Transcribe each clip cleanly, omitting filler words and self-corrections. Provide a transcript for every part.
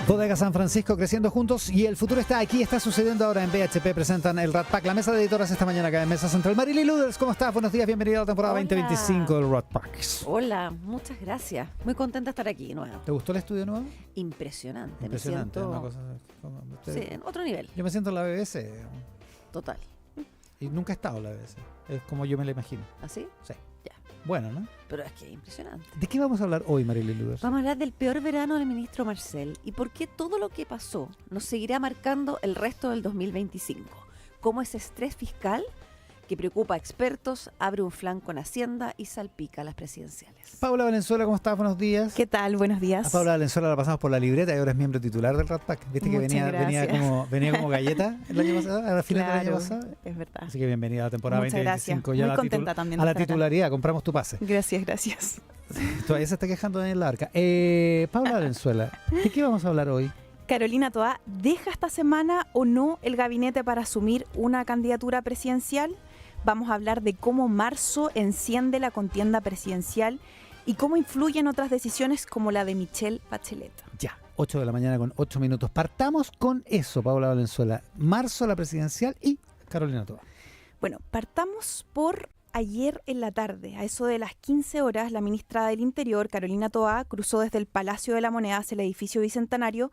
Bodega San Francisco creciendo juntos y el futuro está aquí, está sucediendo ahora en BHP. Presentan el Rat Pack, la mesa de editoras esta mañana acá en Mesa Central. Marily Luders, ¿cómo estás? Buenos días, bienvenido a la temporada 2025 del Rat Pack. Hola, muchas gracias. Muy contenta de estar aquí de nuevo. ¿Te gustó el estudio nuevo? Impresionante. Impresionante, me siento, una cosa como sí, en otro nivel. Yo me siento en la BBC Total. y nunca he estado en la BBC. Es como yo me la imagino. ¿Así? Sí. Ya. Bueno, ¿no? Pero es que es impresionante. ¿De qué vamos a hablar hoy, Marily Luders? Vamos a hablar del peor verano del ministro Marcel y por qué todo lo que pasó nos seguirá marcando el resto del 2025. Cómo ese estrés fiscal que preocupa a expertos abre un flanco en Hacienda y salpica a las presidenciales. Paula Valenzuela, ¿cómo estás? Buenos días. ¿Qué tal? Buenos días. A Paula Valenzuela la pasamos por la libreta y ahora es miembro titular del Rat Pack. ¿Viste que Muchas venía como galleta el año pasado, a la final del año pasado? Es verdad. Así que bienvenida a la temporada Muchas 2025. gracias. Ya Muy contenta también a de la estar acá. titularidad, compramos tu pase. Gracias. Todavía se está quejando Daniel Larca. Paula Valenzuela, ¿de qué vamos a hablar hoy? Carolina Toá, ¿deja esta semana o no el gabinete para asumir una candidatura presidencial? Vamos a hablar de cómo marzo enciende la contienda presidencial y cómo influyen otras decisiones como la de Michelle Bachelet. Ya, 8 de la mañana con 8 minutos. Partamos con eso, Paula Valenzuela. Marzo la presidencial y Carolina Toá. Bueno, partamos por ayer en la tarde. A eso de las 15 horas, la ministra del Interior, Carolina Toá, cruzó desde el Palacio de la Moneda hacia el edificio Bicentenario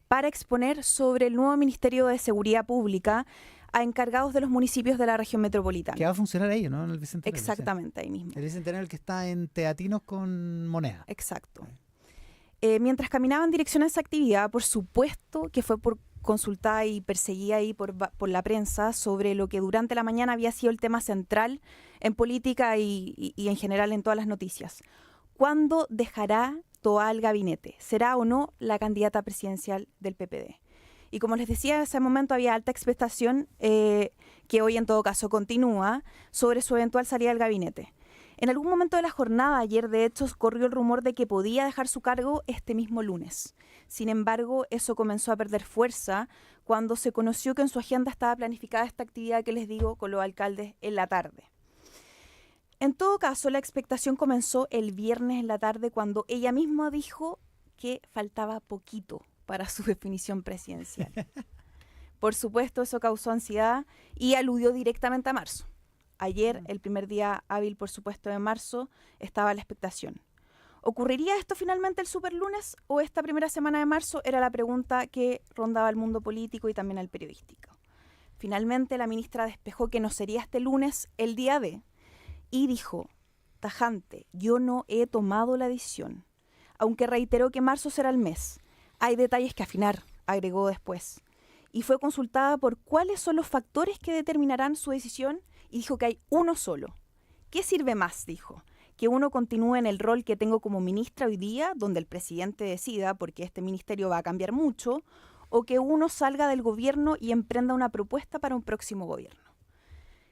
para exponer sobre el nuevo Ministerio de Seguridad Pública a encargados de los municipios de la región metropolitana. Que va a funcionar ahí, ¿no? En el Bicentenario. Exactamente, ahí mismo. El Bicentenario el que está en Teatinos con Moneda. Exacto. Mientras caminaba en dirección a esa actividad, por supuesto que fue consultada y perseguida ahí por la prensa sobre lo que durante la mañana había sido el tema central en política y en general en todas las noticias. ¿Cuándo dejará Toá el gabinete? ¿Será o no la candidata presidencial del PPD? Y como les decía, en ese momento había alta expectación, que hoy en todo caso continúa, sobre su eventual salida del gabinete. En algún momento de la jornada ayer, de hecho, corrió el rumor de que podía dejar su cargo este mismo lunes. Sin embargo, eso comenzó a perder fuerza cuando se conoció que en su agenda estaba planificada esta actividad que les digo con los alcaldes en la tarde. En todo caso, la expectación comenzó el viernes en la tarde cuando ella misma dijo que faltaba poquito para su definición presidencial. Por supuesto, eso causó ansiedad y aludió directamente a marzo. Ayer, el primer día hábil, por supuesto, de marzo, estaba la expectación. ¿Ocurriría esto finalmente el superlunes o esta primera semana de marzo? Era la pregunta que rondaba el mundo político y también al periodístico. Finalmente, la ministra despejó que no sería este lunes el día D y dijo, tajante, yo no he tomado la decisión, aunque reiteró que marzo será el mes. Hay detalles que afinar, agregó después. Y fue consultada por cuáles son los factores que determinarán su decisión y dijo que hay uno solo. ¿Qué sirve más? Dijo. Que uno continúe en el rol que tengo como ministra hoy día, donde el presidente decida, porque este ministerio va a cambiar mucho, o que uno salga del gobierno y emprenda una propuesta para un próximo gobierno.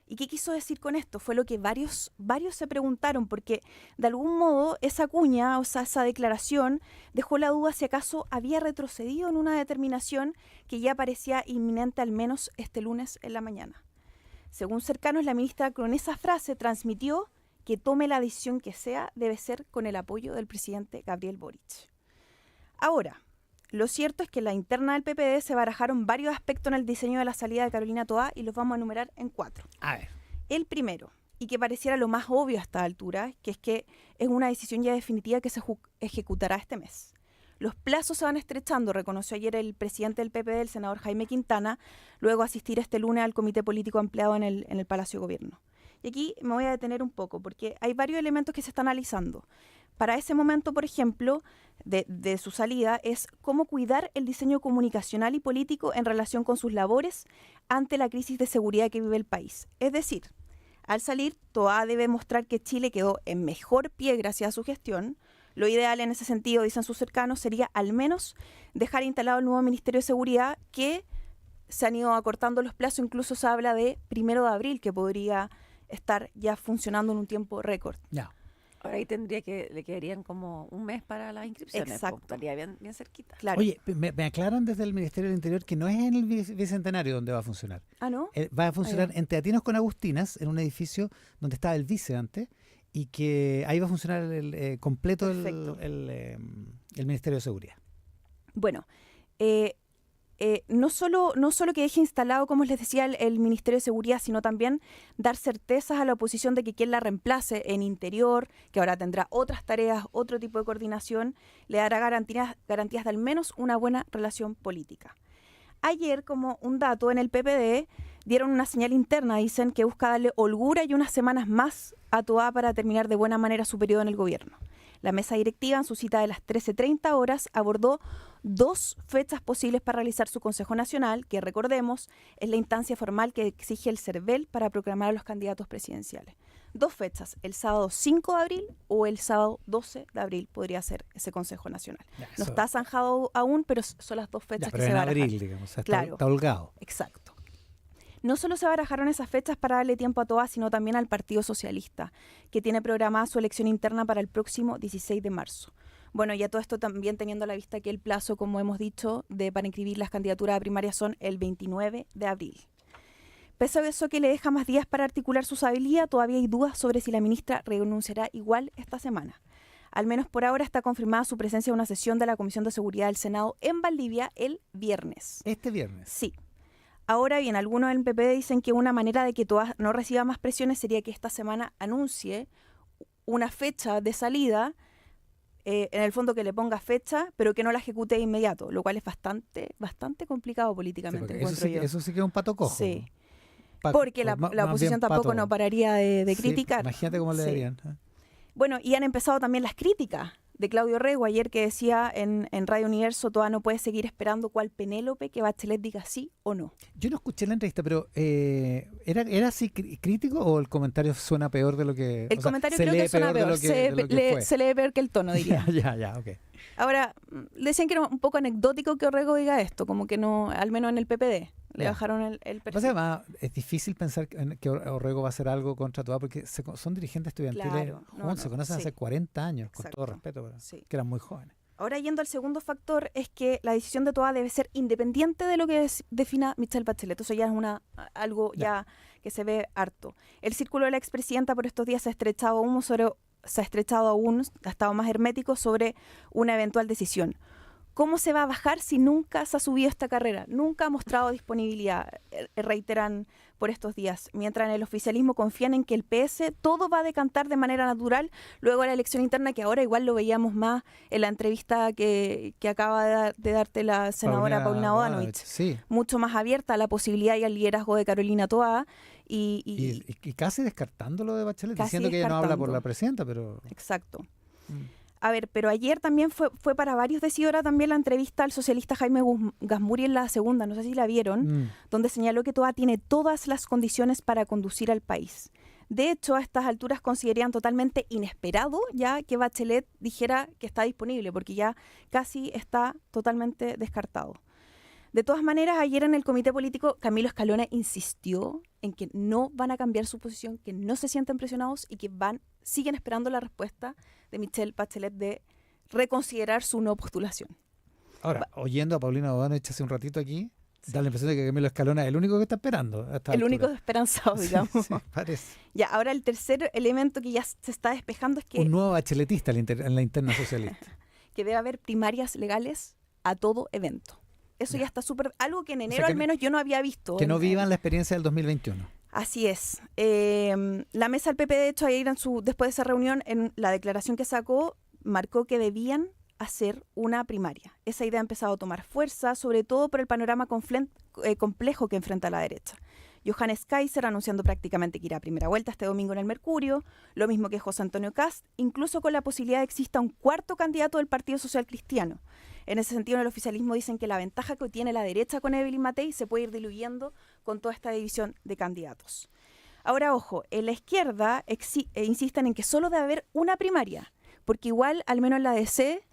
¿Y qué quiso decir con esto? Fue lo que varios se preguntaron, porque de algún modo esa cuña, o sea, esa declaración, dejó la duda si acaso había retrocedido en una determinación que ya parecía inminente al menos este lunes en la mañana. Según cercanos, la ministra con esa frase transmitió que tome la decisión que sea, debe ser con el apoyo del presidente Gabriel Boric. Ahora, lo cierto es que en la interna del PPD se barajaron varios aspectos en el diseño de la salida de Carolina Toá y los vamos a enumerar en 4. A ver. El primero, y que pareciera lo más obvio a esta altura, que es una decisión ya definitiva que se ejecutará este mes. Los plazos se van estrechando, reconoció ayer el presidente del PPD, el senador Jaime Quintana, luego asistir este lunes al comité político ampliado en el Palacio de Gobierno. Y aquí me voy a detener un poco, porque hay varios elementos que se están analizando. Para ese momento, por ejemplo, de su salida, es cómo cuidar el diseño comunicacional y político en relación con sus labores ante la crisis de seguridad que vive el país. Es decir, al salir, Toá debe mostrar que Chile quedó en mejor pie gracias a su gestión. Lo ideal en ese sentido, dicen sus cercanos, sería al menos dejar instalado el nuevo Ministerio de Seguridad, que se han ido acortando los plazos. Incluso se habla de 1 de abril, que podría estar ya funcionando en un tiempo récord. Ya. Ahora ahí le quedarían como un mes para las inscripciones. Exacto. Estaría bien cerquita. Claro. Oye, me aclaran desde el Ministerio del Interior que no es en el Bicentenario donde va a funcionar. ¿Ah, no? Va a funcionar en Teatinos con Agustinas, en un edificio donde estaba el vice antes, y que ahí va a funcionar completo el Ministerio de Seguridad. Bueno, no solo que deje instalado, como les decía, el Ministerio de Seguridad, sino también dar certezas a la oposición de que quien la reemplace en Interior, que ahora tendrá otras tareas, otro tipo de coordinación, le dará garantías de al menos una buena relación política. Ayer, como un dato, en el PPD dieron una señal interna, dicen que busca darle holgura y unas semanas más a Toá para terminar de buena manera su periodo en el gobierno. La mesa directiva, en su cita de las 13:30 horas, abordó 2 fechas posibles para realizar su Consejo Nacional, que recordemos es la instancia formal que exige el CERVEL para proclamar a los candidatos presidenciales. 2 fechas, el sábado 5 de abril o el sábado 12 de abril podría ser ese Consejo Nacional. No está zanjado aún, pero son las 2 fechas que se barajan. Pero en abril, digamos, claro, está holgado. Exacto. No solo se barajaron esas fechas para darle tiempo a Toá, sino también al Partido Socialista, que tiene programada su elección interna para el próximo 16 de marzo. Bueno, y a todo esto también teniendo a la vista que el plazo, como hemos dicho, para inscribir las candidaturas a primarias son el 29 de abril. Pese a eso que le deja más días para articular su sabiduría, todavía hay dudas sobre si la ministra renunciará igual esta semana. Al menos por ahora está confirmada su presencia en una sesión de la Comisión de Seguridad del Senado en Valdivia el viernes. ¿Este viernes? Sí. Ahora bien, algunos del PPD dicen que una manera de que Toá no reciba más presiones sería que esta semana anuncie una fecha de salida, en el fondo que le ponga fecha, pero que no la ejecute de inmediato, lo cual es bastante complicado políticamente. Sí, eso sí que es un pato cojo. Sí. Porque la oposición tampoco no pararía de sí, criticar. Imagínate cómo le darían. Bueno, y han empezado también las críticas de Claudio Rego ayer, que decía en Radio Universo: Toá no puede seguir esperando cual Penélope que Bachelet diga sí o no. Yo no escuché la entrevista, pero ¿era así crítico o el comentario suena peor de lo que... El comentario creo que suena peor, se lee peor que el tono, diría. Ya, ok. Ahora, decían que era un poco anecdótico que Orrego diga esto, como que no, al menos en el PPD, le bajaron el perfil. Además, es difícil pensar que Orrego va a hacer algo contra Toá porque son dirigentes estudiantiles, se conocen hace 40 años, con todo respeto, pero que eran muy jóvenes. Ahora, yendo al segundo factor, es que la decisión de Toá debe ser independiente de lo que defina Michelle Bachelet. Eso ya es algo ya que se ve harto. El círculo de la expresidenta por estos días se ha estrechado aún, ha estado más hermético sobre una eventual decisión. ¿Cómo se va a bajar si nunca se ha subido esta carrera? Nunca ha mostrado disponibilidad, reiteran por estos días. Mientras en el oficialismo confían en que el PS todo va a decantar de manera natural luego de la elección interna, que ahora igual lo veíamos más en la entrevista que acaba de darte la senadora Paulina Bodanovich. Sí. Mucho más abierta a la posibilidad y al liderazgo de Carolina Toá. Y casi descartándolo de Bachelet, diciendo que ella no habla por la presidenta, pero... Exacto. A ver, pero ayer también fue para varios decidora también la entrevista al socialista Jaime Gazmuri en La Segunda, no sé si la vieron, donde señaló que Toá tiene todas las condiciones para conducir al país. De hecho, a estas alturas considerarían totalmente inesperado ya que Bachelet dijera que está disponible, porque ya casi está totalmente descartado. De todas maneras, ayer en el comité político, Camilo Escalona insistió en que no van a cambiar su posición, que no se sienten presionados y que siguen esperando la respuesta de Michelle Bachelet de reconsiderar su no postulación. Ahora, oyendo a Paulina Bodanovich hace un ratito aquí, da la impresión de que Camilo Escalona es el único que está esperando. El único esperanzado, digamos. Sí, parece. Ya, ahora el tercer elemento que ya se está despejando es que... Un nuevo bacheletista en la interna socialista. Que debe haber primarias legales a todo evento. Eso ya está súper... Algo que en enero al menos yo no había visto. Que no vivan la experiencia del 2021. Así es. La mesa del PP, de hecho, ayer después de esa reunión, en la declaración que sacó, marcó que debían hacer una primaria. Esa idea ha empezado a tomar fuerza, sobre todo por el panorama complejo que enfrenta la derecha. Johannes Kaiser anunciando prácticamente que irá a primera vuelta este domingo en el Mercurio, lo mismo que José Antonio Kast, incluso con la posibilidad de que exista un cuarto candidato del Partido Social Cristiano. En ese sentido, en el oficialismo dicen que la ventaja que tiene la derecha con Evelyn Matei se puede ir diluyendo con toda esta división de candidatos. Ahora, ojo, en la izquierda insisten en que solo debe haber una primaria, porque igual, al menos en la DC,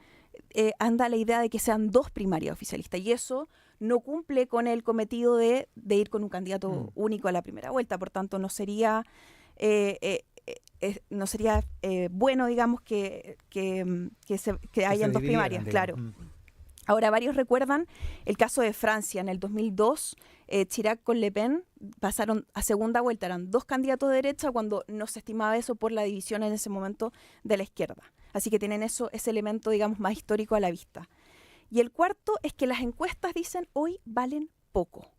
anda la idea de que sean 2 primarias oficialistas, y eso no cumple con el cometido de ir con un candidato único a la primera vuelta. Por tanto, no sería bueno, digamos, que hayan 2 primarias, claro. Ahora, varios recuerdan el caso de Francia. En el 2002, Chirac con Le Pen pasaron a segunda vuelta. Eran 2 candidatos de derecha cuando no se estimaba eso por la división en ese momento de la izquierda. Así que tienen ese elemento, digamos, más histórico a la vista. Y el cuarto es que las encuestas dicen hoy valen poco.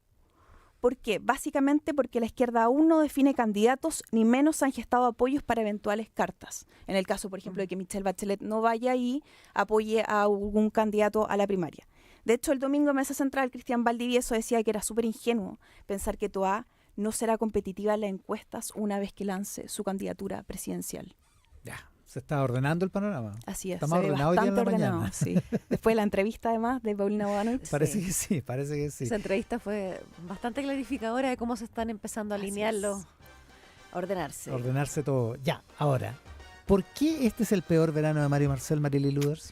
¿Por qué? Básicamente porque la izquierda aún no define candidatos ni menos han gestado apoyos para eventuales cartas. En el caso, por ejemplo, de que Michelle Bachelet no vaya y apoye a algún candidato a la primaria. De hecho, el domingo en Mesa Central, Cristian Valdivieso decía que era súper ingenuo pensar que Toá no será competitiva en las encuestas una vez que lance su candidatura presidencial. Ya, se está ordenando el panorama. Así es, Está más se ve ordenado hoy día en la bastante mañana. sí. Después de la entrevista, además, de Paulina Bodanovich. Parece que sí, parece que sí. Esa entrevista fue bastante clarificadora de cómo se están empezando a Así alinearlo, es. a ordenarse. Ordenarse todo. Ya, ahora, ¿por qué este es el peor verano de Mario Marcel, Marily Luders?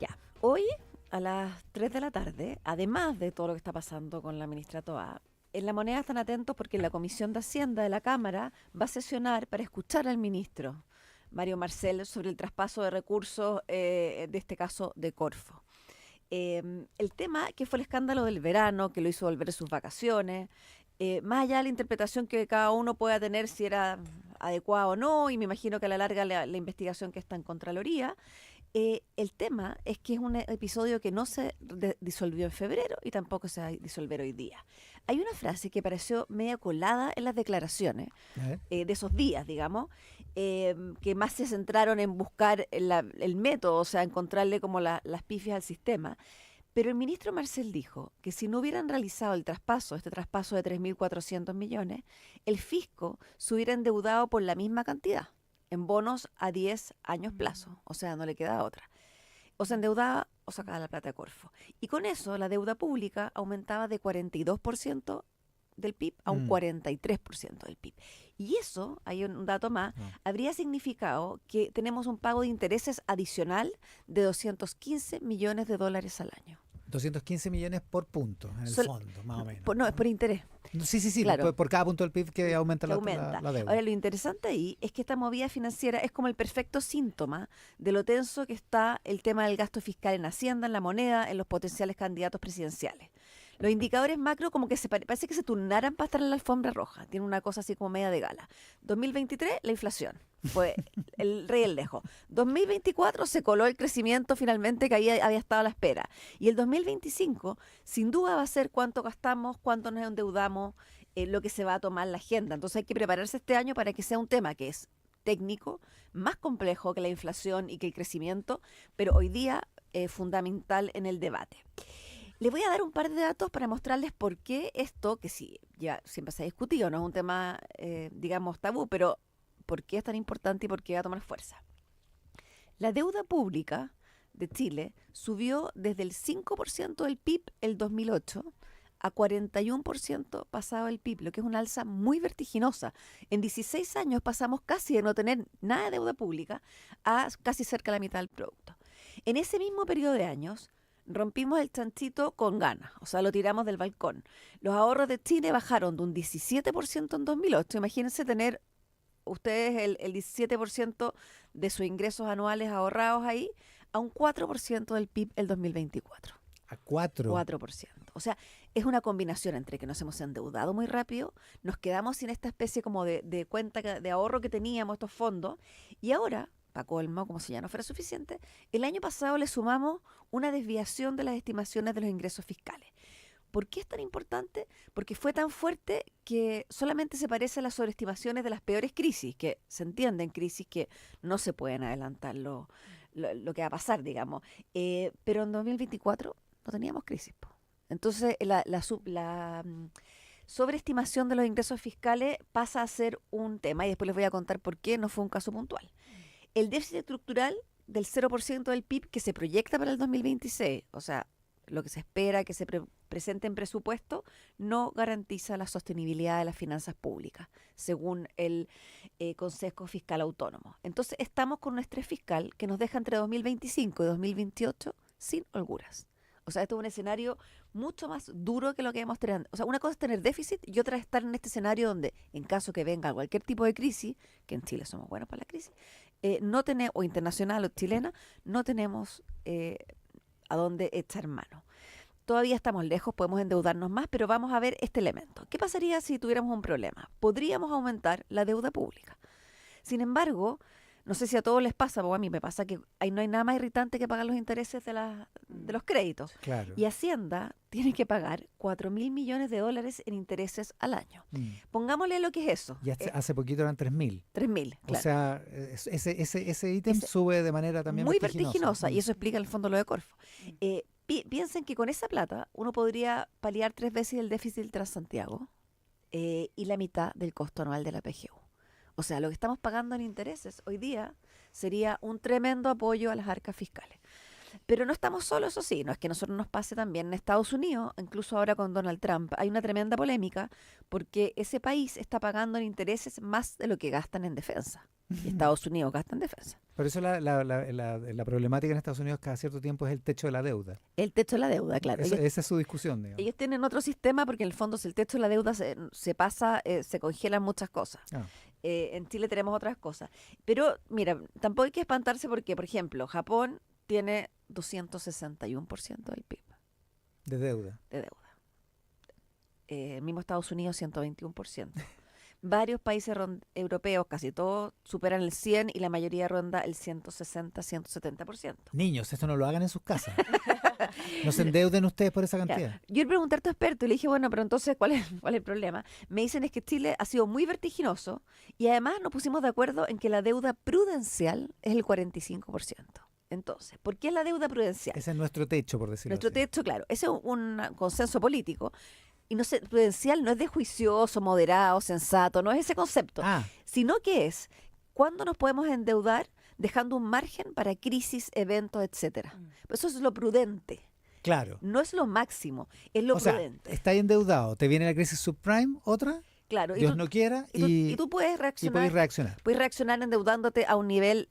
Ya, hoy a las 3 de la tarde, además de todo lo que está pasando con la ministra Toá, en La Moneda están atentos porque la Comisión de Hacienda de la Cámara va a sesionar para escuchar al ministro Mario Marcel sobre el traspaso de recursos, de este caso de Corfo. El tema que fue el escándalo del verano, que lo hizo volver de sus vacaciones, más allá de la interpretación que cada uno pueda tener si era adecuado o no, y me imagino que a la larga la investigación que está en Contraloría, el tema es que es un episodio que no se disolvió en febrero y tampoco se va a disolver hoy día. Hay una frase que pareció media colada en las declaraciones de esos días, digamos, que más se centraron en buscar el método, o sea, encontrarle como las pifias al sistema. Pero el ministro Marcel dijo que si no hubieran realizado este traspaso de 3.400 millones, el fisco se hubiera endeudado por la misma cantidad, en bonos a 10 años plazo, o sea, no le queda otra. O se endeudaba o sacaba la plata de Corfo. Y con eso la deuda pública aumentaba de 42% del PIB a un 43% del PIB. Y eso, hay un dato más, habría significado que tenemos un pago de intereses adicional de 215 millones de dólares al año. 215 millones por punto, en el fondo, más o menos. No, es por interés. Sí, claro. por cada punto del PIB que aumenta, la deuda. Ahora, lo interesante ahí es que esta movida financiera es como el perfecto síntoma de lo tenso que está el tema del gasto fiscal en Hacienda, en La Moneda, en los potenciales candidatos presidenciales. Los indicadores macro como que parece que se turnaran para estar en la alfombra roja. Tiene una cosa así como media de gala. 2023, la inflación. Fue el rey el lejos. 2024 se coló el crecimiento finalmente que había estado a la espera. Y el 2025, sin duda, va a ser cuánto gastamos, cuánto nos endeudamos, lo que se va a tomar la agenda. Entonces hay que prepararse este año para que sea un tema que es técnico, más complejo que la inflación y que el crecimiento, pero hoy día fundamental en el debate. Les voy a dar un par de datos para mostrarles por qué esto, que sí, ya siempre se ha discutido, no es un tema, digamos, tabú, pero por qué es tan importante y por qué va a tomar fuerza. La deuda pública de Chile subió desde el 5% del PIB el 2008 a 41% pasado el PIB, lo que es una alza muy vertiginosa. En 16 años pasamos casi de no tener nada de deuda pública a casi cerca de la mitad del producto. En ese mismo periodo de años, rompimos el chanchito con ganas, o sea, lo tiramos del balcón. Los ahorros de Chile bajaron de un 17% en 2008. Imagínense tener ustedes el 17% de sus ingresos anuales ahorrados ahí a un 4% del PIB el 2024. ¿A 4? 4%. O sea, es una combinación entre que nos hemos endeudado muy rápido, nos quedamos sin esta especie como de cuenta de ahorro que teníamos, estos fondos, y ahora, para colmo, como si ya no fuera suficiente, el año pasado le sumamos una desviación de las estimaciones de los ingresos fiscales. ¿Por qué es tan importante? Porque fue tan fuerte que solamente se parece a las sobreestimaciones de las peores crisis, que se entienden crisis que no se pueden adelantar lo que va a pasar, digamos. Pero en 2024 no teníamos crisis. Entonces, la sobreestimación de los ingresos fiscales pasa a ser un tema, y después les voy a contar por qué no fue un caso puntual. El déficit estructural del 0% del PIB que se proyecta para el 2026, o sea, lo que se espera que se presente en presupuesto, no garantiza la sostenibilidad de las finanzas públicas, según el Consejo Fiscal Autónomo. Entonces, estamos con un estrés fiscal que nos deja entre 2025 y 2028 sin holguras. O sea, esto es un escenario mucho más duro que lo que hemos tenido. O sea, una cosa es tener déficit y otra es estar en este escenario donde, en caso que venga cualquier tipo de crisis, que en Chile somos buenos para la crisis, no tenemos, o internacional o chilena, no tenemos a dónde echar mano. Todavía estamos lejos, podemos endeudarnos más, pero vamos a ver este elemento. ¿Qué pasaría si tuviéramos un problema? Podríamos aumentar la deuda pública. Sin embargo, no sé si a todos les pasa, pero a mí me pasa que no hay nada más irritante que pagar los intereses de los créditos. Claro. Y Hacienda tiene que pagar 4.000 millones de dólares en intereses al año. Pongámosle lo que es eso. Y hace poquito eran 3.000. 3.000, claro. O sea, ese ítem sube de manera también muy vertiginosa. Y eso explica en el fondo lo de Corfo. Mm. Piensen que con esa plata uno podría paliar 3 veces el déficit del Transantiago y la mitad del costo anual de la PGU. O sea, lo que estamos pagando en intereses hoy día sería un tremendo apoyo a las arcas fiscales. Pero no estamos solos, eso sí, no es que a nosotros nos pase también en Estados Unidos, incluso ahora con Donald Trump. Hay una tremenda polémica porque ese país está pagando en intereses más de lo que gastan en defensa. Y Estados Unidos gasta en defensa. Por eso la problemática en Estados Unidos cada cierto tiempo es el techo de la deuda. El techo de la deuda, claro. Esa es su discusión, digamos. Ellos tienen otro sistema porque en el fondo si el techo de la deuda se pasa, se congelan muchas cosas. En Chile tenemos otras cosas. Pero mira, tampoco hay que espantarse porque, por ejemplo, Japón tiene 261% del PIB. De deuda. De deuda. Mismo Estados Unidos, 121%. Varios países europeos, casi todos, superan el 100 y la mayoría ronda el 160, 170%. Niños, esto no lo hagan en sus casas. No se endeuden ustedes por esa cantidad. Claro. Yo le pregunté a tu experto y le dije, bueno, pero entonces, ¿cuál es el problema? Me dicen es que Chile ha sido muy vertiginoso y además nos pusimos de acuerdo en que la deuda prudencial es el 45%. Entonces, ¿por qué es la deuda prudencial? Ese es nuestro techo, por decirlo Nuestro así. techo, claro. Ese es un consenso político. Y no sé, prudencial no es de juicioso, moderado, sensato, no es ese concepto. Sino que es cuándo nos podemos endeudar dejando un margen para crisis, eventos, etcétera. Eso es lo prudente. Claro. No es lo máximo, es lo prudente. Sea, estás endeudado, te viene la crisis subprime, otra, claro, Dios no quiera, y tú puedes reaccionar. Y puedes reaccionar. Puedes reaccionar endeudándote a un nivel,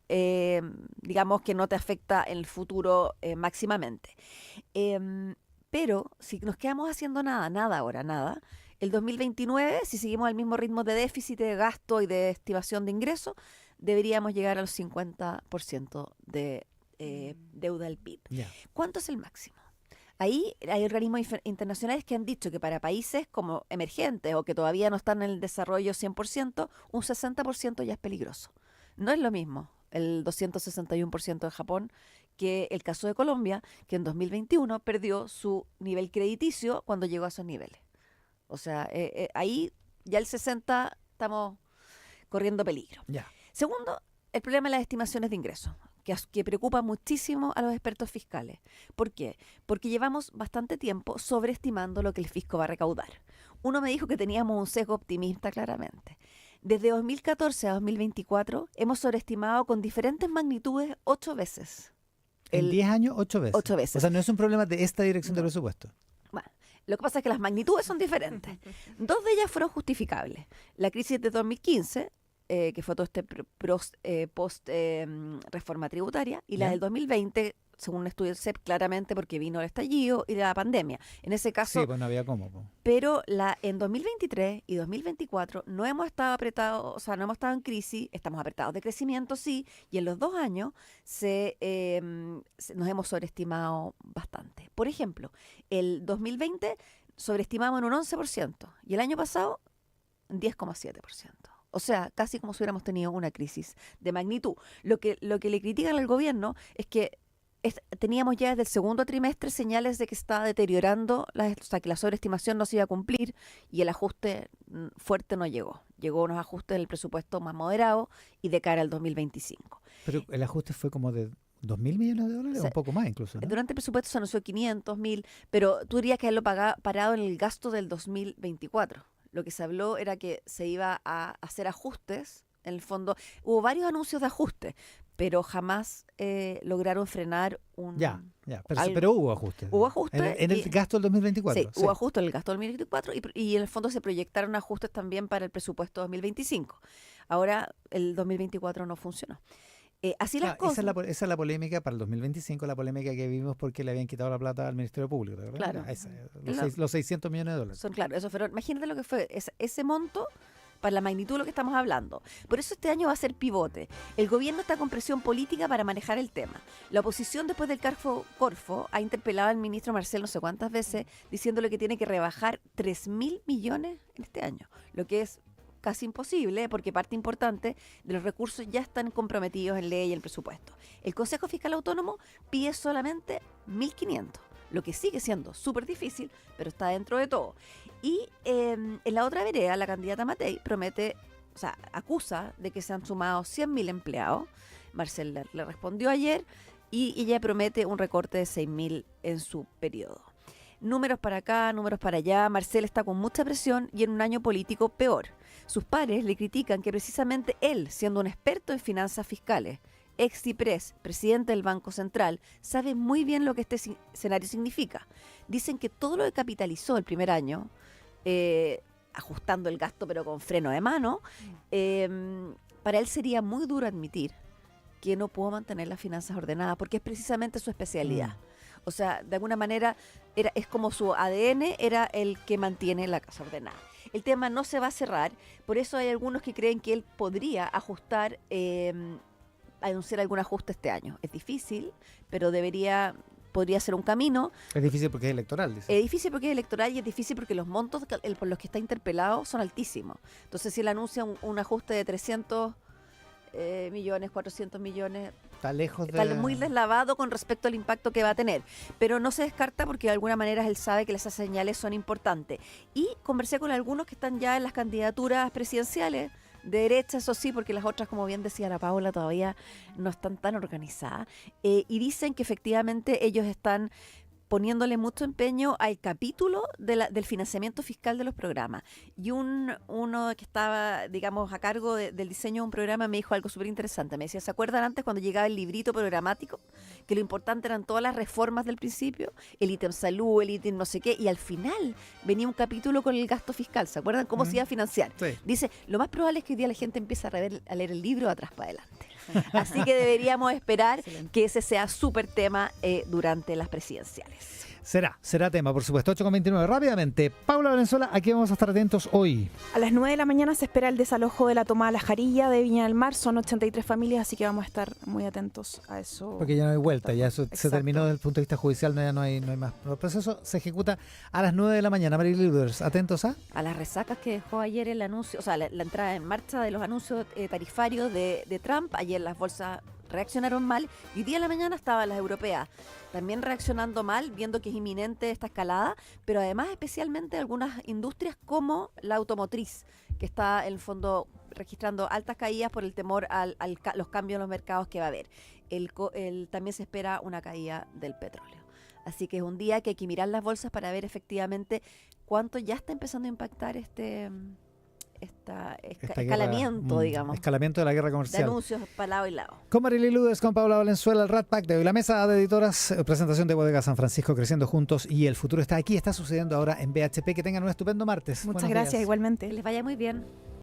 digamos, que no te afecta en el futuro máximamente. Pero si nos quedamos haciendo nada, el 2029, si seguimos al mismo ritmo de déficit, de gasto y de estimación de ingresos, deberíamos llegar al 50% de deuda del PIB. Yeah. ¿Cuánto es el máximo? Ahí hay organismos internacionales que han dicho que para países como emergentes o que todavía no están en el desarrollo 100%, un 60% ya es peligroso. No es lo mismo el 261% de Japón que el caso de Colombia, que en 2021 perdió su nivel crediticio cuando llegó a esos niveles. O sea, ahí ya el 60 estamos corriendo peligro. Yeah. Segundo, el problema de las estimaciones de ingresos, que preocupa muchísimo a los expertos fiscales. ¿Por qué? Porque llevamos bastante tiempo sobreestimando lo que el fisco va a recaudar. Uno me dijo que teníamos un sesgo optimista claramente. Desde 2014 a 2024 hemos sobreestimado con diferentes magnitudes 8 veces. En 10 años, 8 veces. 8 veces. O sea, no es un problema de esta dirección de presupuesto. Bueno, lo que pasa es que las magnitudes son diferentes. 2 de ellas fueron justificables. La crisis de 2015, que fue todo este post-reforma tributaria, y la del 2020, según un estudio del CEP, claramente porque vino el estallido y la pandemia. En ese caso... Sí, pues no había cómo. Pero en 2023 y 2024 no hemos estado apretados, o sea, no hemos estado en crisis, estamos apretados de crecimiento, sí, y en los 2 años nos hemos sobreestimado bastante. Por ejemplo, el 2020 sobreestimamos en un 11% y el año pasado en 10,7%. O sea, casi como si hubiéramos tenido una crisis de magnitud. Lo que le critican al gobierno es que teníamos ya desde el segundo trimestre señales de que estaba deteriorando, o sea, que la sobreestimación no se iba a cumplir y el ajuste fuerte no llegó. Llegó unos ajustes del presupuesto más moderados y de cara al 2025. Pero el ajuste fue como de 2.000 millones de dólares, o sea, un poco más incluso, ¿no? Durante el presupuesto se anunció 500, 1.000, pero tú dirías que haberlo parado en el gasto del 2024. Lo que se habló era que se iba a hacer ajustes. En el fondo, hubo varios anuncios de ajuste, pero jamás lograron frenar un... Pero hubo ajustes. Hubo ajustes. En el gasto del 2024. Sí, hubo ajustes en el gasto del 2024 y en el fondo se proyectaron ajustes también para el presupuesto 2025. Ahora, el 2024 no funcionó. Así las cosas. Esa es la polémica para el 2025, la polémica que vimos porque le habían quitado la plata al Ministerio Público, ¿verdad? Claro. Los 600 millones de dólares. Eso fueron, imagínate lo que fue ese monto para la magnitud de lo que estamos hablando. Por eso este año va a ser pivote. El gobierno está con presión política para manejar el tema. La oposición después del Corfo ha interpelado al ministro Marcel no sé cuántas veces diciéndole que tiene que rebajar 3.000 millones en este año, lo que es casi imposible porque parte importante de los recursos ya están comprometidos en ley y en presupuesto. El Consejo Fiscal Autónomo pide solamente 1.500, lo que sigue siendo súper difícil, pero está dentro de todo. Y en la otra vereda, la candidata Matei promete, o sea, acusa de que se han sumado 100.000 empleados. Marcel le respondió ayer y ella promete un recorte de 6.000 en su periodo. Números para acá, números para allá. Marcel está con mucha presión y en un año político peor. Sus pares le critican que precisamente él, siendo un experto en finanzas fiscales, ex Ciprés, presidente del Banco Central, sabe muy bien lo que este escenario significa. Dicen que todo lo que capitalizó el primer año, ajustando el gasto pero con freno de mano, para él sería muy duro admitir que no pudo mantener las finanzas ordenadas, porque es precisamente su especialidad. O sea, de alguna manera es como su ADN, era el que mantiene la casa ordenada. El tema no se va a cerrar, por eso hay algunos que creen que él podría ajustar, anunciar algún ajuste este año. Es difícil, pero podría ser un camino. Es difícil porque es electoral, dice. Es difícil porque es electoral y es difícil porque los montos por los que está interpelado son altísimos. Entonces, si él anuncia un ajuste de 300 millones, 400 millones, Está lejos de... está muy deslavado con respecto al impacto que va a tener. Pero no se descarta porque de alguna manera él sabe que esas señales son importantes. Y conversé con algunos que están ya en las candidaturas presidenciales, de derecha, eso sí, porque las otras, como bien decía la Paula, todavía no están tan organizadas. Y dicen que efectivamente ellos están poniéndole mucho empeño al capítulo del financiamiento fiscal de los programas. Y uno que estaba, digamos, a cargo del diseño de un programa me dijo algo súper interesante. Me decía, ¿se acuerdan antes cuando llegaba el librito programático? Que lo importante eran todas las reformas del principio, el ítem salud, el ítem no sé qué, y al final venía un capítulo con el gasto fiscal. ¿Se acuerdan cómo se iba a financiar? Sí. Dice, lo más probable es que hoy día la gente empiece a leer el libro de atrás para adelante. Así que deberíamos esperar que ese sea súper tema durante las presidenciales. Será tema, por supuesto. 8:29. Rápidamente, Paula Valenzuela, ¿a qué vamos a estar atentos hoy? A las 9 de la mañana se espera el desalojo de la toma de La Jarilla de Viña del Mar. Son 83 familias, así que vamos a estar muy atentos a eso. Porque ya no hay vuelta, ya eso se Exacto. terminó desde el punto de vista judicial, ya no hay más. El proceso se ejecuta a las 9 de la mañana. Marilyn Luders, atentos a... A las resacas que dejó ayer el anuncio, o sea, la entrada en marcha de los anuncios tarifarios de Trump. Ayer las bolsas reaccionaron mal y hoy día en la mañana estaban las europeas también reaccionando mal, viendo que es inminente esta escalada, pero además especialmente algunas industrias como la automotriz, que está en el fondo registrando altas caídas por el temor a los cambios en los mercados que va a haber. También se espera una caída del petróleo. Así que es un día que hay que mirar las bolsas para ver efectivamente cuánto ya está empezando a impactar escalamiento, digamos, Escalamiento de la guerra de comercial. anuncios para lado y lado. Con Marilyn Luders, con Paula Valenzuela, el Rat Pack de hoy. La mesa de editoras, presentación de Bodega San Francisco, creciendo juntos y el futuro está aquí, está sucediendo ahora en BHP. Que tengan un estupendo martes. Muchas Buenos gracias, días. igualmente. Que les vaya muy bien.